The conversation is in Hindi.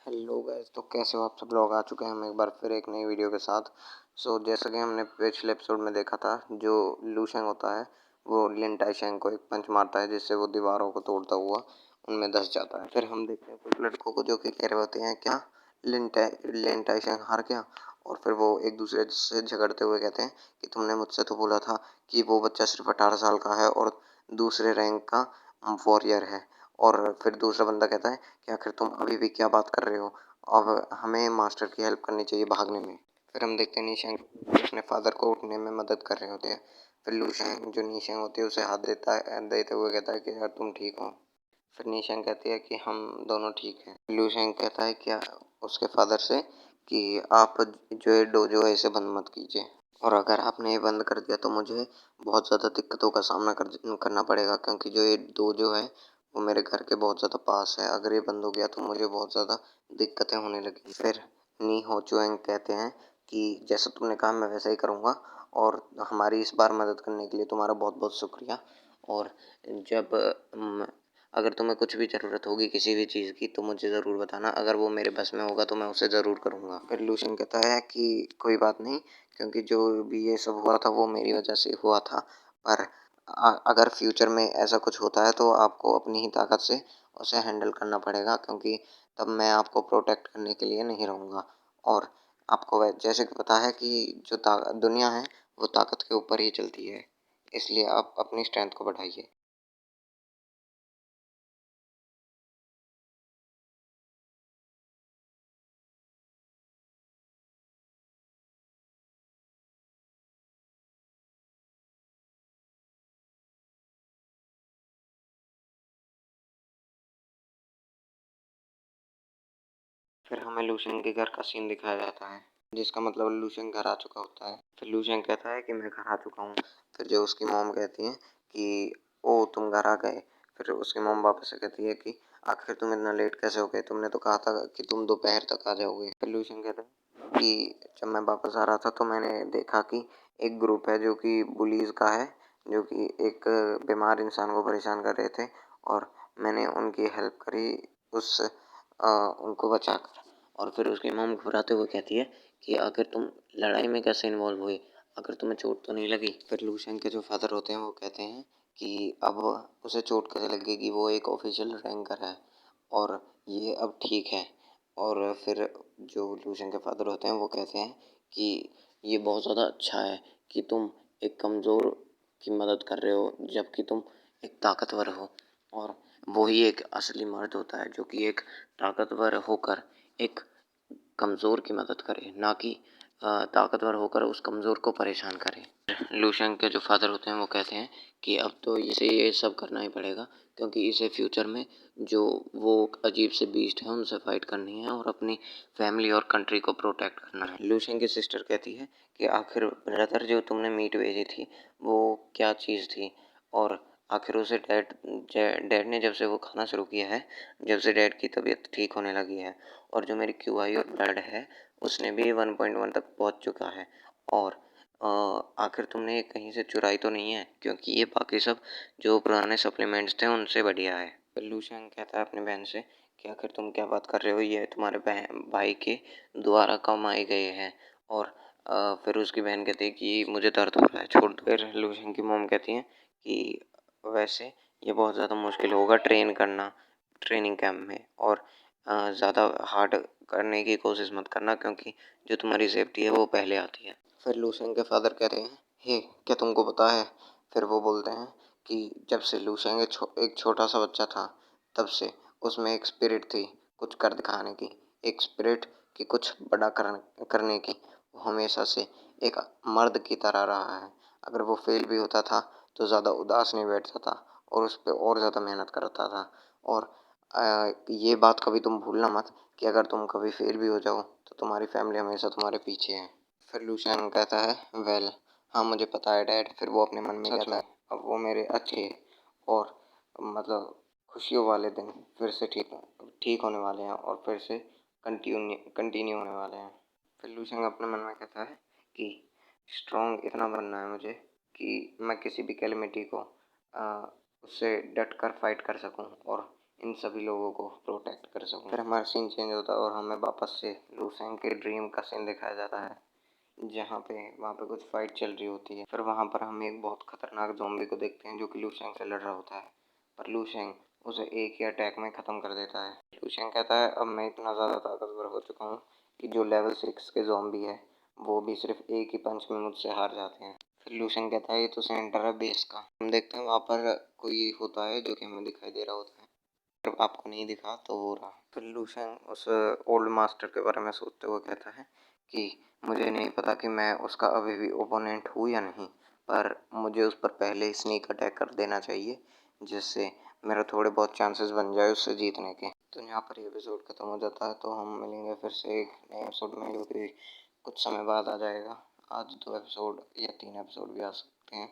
हेलो गाइस, तो कैसे हो आप सब लोग। आ चुके हैं हम एक बार फिर एक नई वीडियो के साथ। जैसा कि हमने पिछले एपिसोड में देखा था, जो लू शेंग होता है वो लिन टाई शेंग को एक पंच मारता है जिससे वो दीवारों को तोड़ता हुआ उनमें धंस जाता है। फिर हम देखते हैं कुछ लड़कों को जो कि कह रहे होते हैं क्या लिन टाई शेंग हार गया। और फिर वो एक दूसरे से झगड़ते हुए कहते हैं कि तुमने मुझसे तो बोला था कि वो बच्चा सिर्फ 18 साल का है और दूसरे रैंक का वॉरियर है। और फिर दूसरा बंदा कहता है कि आखिर तुम अभी भी क्या बात कर रहे हो, अब हमें मास्टर की हेल्प करनी चाहिए भागने में। फिर हम देखते हैं नीशेंग अपने फादर को उठने में मदद कर रहे होते हैं। फिर लूशेंग जो नीशेंग होती है उसे हाथ देते हुए कहता है कि यार तुम ठीक हो। फिर नीशेंग कहती है कि हम दोनों ठीक हैं। लूशेंग कहता है कि उसके फादर से कि आप जो ये डोजो है इसे बंद मत कीजिए, और अगर आपने ये बंद कर दिया तो मुझे बहुत ज़्यादा दिक्कतों का सामना करना पड़ेगा, क्योंकि जो ये डोजो है वो मेरे घर के बहुत ज़्यादा पास है। अगर ये बंद हो गया तो मुझे बहुत ज़्यादा दिक्कतें होने लगी। फिर नी हो चुएंग कहते हैं कि जैसा तुमने कहा मैं वैसा ही करूँगा, और हमारी इस बार मदद करने के लिए तुम्हारा बहुत बहुत शुक्रिया। और जब अगर तुम्हें कुछ भी ज़रूरत होगी किसी भी चीज़ की तो मुझे ज़रूर बताना, अगर वो मेरे बस में होगा तो मैं उसे ज़रूर करूँगा। फिर लूशन कहता है कि कोई बात नहीं, क्योंकि जो भी ये सब हुआ था वो मेरी वजह से हुआ था, पर अगर फ्यूचर में ऐसा कुछ होता है तो आपको अपनी ही ताकत से उसे हैंडल करना पड़ेगा, क्योंकि तब मैं आपको प्रोटेक्ट करने के लिए नहीं रहूँगा। और आपको जैसे कि पता है कि जो दुनिया है वो ताकत के ऊपर ही चलती है, इसलिए आप अपनी स्ट्रेंथ को बढ़ाइए। फिर हमें लूशियन के घर का सीन दिखाया जाता है, जिसका मतलब लूशियन घर आ चुका होता है। फिर लूशियन कहता है कि मैं घर आ चुका हूँ। फिर जो उसकी मॉम कहती है कि ओ तुम घर आ गए। फिर उसकी मॉम वापस से कहती है कि आखिर तुम इतना लेट कैसे हो गए, तुमने तो कहा था कि तुम दोपहर तक आ जाओगे। फिर लूशियन कहता है कि जब मैं वापस आ रहा था तो मैंने देखा कि एक ग्रुप है जो कि बुलीज का है, जो कि एक बीमार इंसान को परेशान कर रहे थे, और मैंने उनकी हेल्प करी उस उनको बचाकर। और फिर उसकी मॉम घबराते हुए कहती है कि आखिर तुम लड़ाई में कैसे इन्वॉल्व हुए, अगर तुम्हें चोट तो नहीं लगी। फिर लूशियन के जो फादर होते हैं वो कहते हैं कि अब उसे चोट कैसे लगेगी, वो एक ऑफिशियल रैंकर है और ये अब ठीक है। और फिर जो लूशियन के फादर होते हैं वो कहते हैं कि ये बहुत ज़्यादा अच्छा है कि तुम एक कमज़ोर की मदद कर रहे हो जबकि तुम एक ताकतवर हो, और वही एक असली मर्द होता है जो कि एक ताकतवर होकर एक कमज़ोर की मदद करे, ना कि ताकतवर होकर उस कमज़ोर को परेशान करे। लूशेंग के जो फादर होते हैं वो कहते हैं कि अब तो इसे ये सब करना ही पड़ेगा, क्योंकि इसे फ्यूचर में जो वो अजीब से बीस्ट है उनसे फाइट करनी है और अपनी फैमिली और कंट्री को प्रोटेक्ट करना है। लूशेंग की सिस्टर कहती है कि आखिर ब्रदर जो तुमने मीट भेजी थी वो क्या चीज़ थी, और आखिर उसे डैड ने जब से वो खाना शुरू किया है, जब से डैड की तबीयत ठीक होने लगी है, और जो मेरी क्यूआई और ब्लड है उसने भी 1.1 तक पहुंच चुका है, और आखिर तुमने ये कहीं से चुराई तो नहीं है, क्योंकि ये बाकी सब जो पुराने सप्लीमेंट्स थे उनसे बढ़िया है। फिर लूशियन कहता है अपनी बहन से कि आखिर तुम क्या बात कर रहे हो, ये तुम्हारे बहन भाई के द्वारा कमाए गए हैं। और फिर उसकी बहन कहती है कि मुझे दर्द हो रहा है, छोड़ दो। फिर लूशियन की मोम कहती हैं कि वैसे ये बहुत ज़्यादा मुश्किल होगा ट्रेन करना ट्रेनिंग कैंप में, और ज़्यादा हार्ड करने की कोशिश मत करना, क्योंकि जो तुम्हारी सेफ्टी है वो पहले आती है। फिर लूसेंग के फादर कहते हैं हे क्या तुमको पता है। फिर वो बोलते हैं कि जब से लूसेंग एक छोटा सा बच्चा था तब से उसमें एक स्पिरिट थी कुछ कर दिखाने की, एक स्पिरिट कि कुछ बड़ा करने की। वो हमेशा से एक मर्द की तरह रहा है। अगर वो फेल भी होता था तो ज़्यादा उदास नहीं बैठता था और उस पर और ज़्यादा मेहनत करता था। और ये बात कभी तुम भूलना मत कि अगर तुम कभी फेल भी हो जाओ तो तुम्हारी फैमिली हमेशा तुम्हारे पीछे है। फिर लूशियन कहता है वेल हाँ मुझे पता है डैड। फिर वो अपने मन में कहता है अब वो मेरे अच्छे और मतलब खुशियों वाले दिन फिर से ठीक होने वाले हैं और फिर से कंटिन्यू होने वाले हैं। फिर लूशियन अपने मन में कहता है कि स्ट्रॉन्ग इतना बनना है मुझे कि मैं किसी भी कैलेमिटी को उससे डट कर फाइट कर सकूं और इन सभी लोगों को प्रोटेक्ट कर सकूं। फिर हमारा सीन चेंज होता है और हमें वापस से लू शेंग के ड्रीम का सीन दिखाया जाता है, जहाँ पे वहाँ पे कुछ फाइट चल रही होती है। फिर वहाँ पर हम एक बहुत खतरनाक ज़ॉम्बी को देखते हैं जो कि लू शेंग से लड़ रहा होता है, पर लू शेंग उसे एक ही अटैक में ख़त्म कर देता है। लू शेंग कहता है अब मैं इतना ज़्यादा ताकतवर हो चुका हूँ कि जो लेवल 6 के ज़ॉम्बी है वो भी सिर्फ एक ही पंच में मुझसे हार जाते हैं। फिर लू शेंग कहता है ये तो सेंटर है बेस का। हम देखते हैं वहाँ पर कोई होता है जो कि हमें दिखाई दे रहा होता है, पर आपको नहीं दिखा तो वो रहा। फिर लू शेंग उस ओल्ड मास्टर के बारे में सोचते हुए कहता है कि मुझे नहीं पता कि मैं उसका अभी भी ओपोनेंट हूँ या नहीं, पर मुझे उस पर पहले ही स्नीक अटैक कर देना चाहिए, जिससे मेरा थोड़े बहुत चांसेस बन जाए उससे जीतने के। तो यहाँ पर ये एपिसोड खत्म हो जाता है। तो हम मिलेंगे फिर से एक नए एपिसोड में जो कि कुछ समय बाद आ जाएगा। आज 2 एपिसोड या 3 एपिसोड भी आ सकते हैं।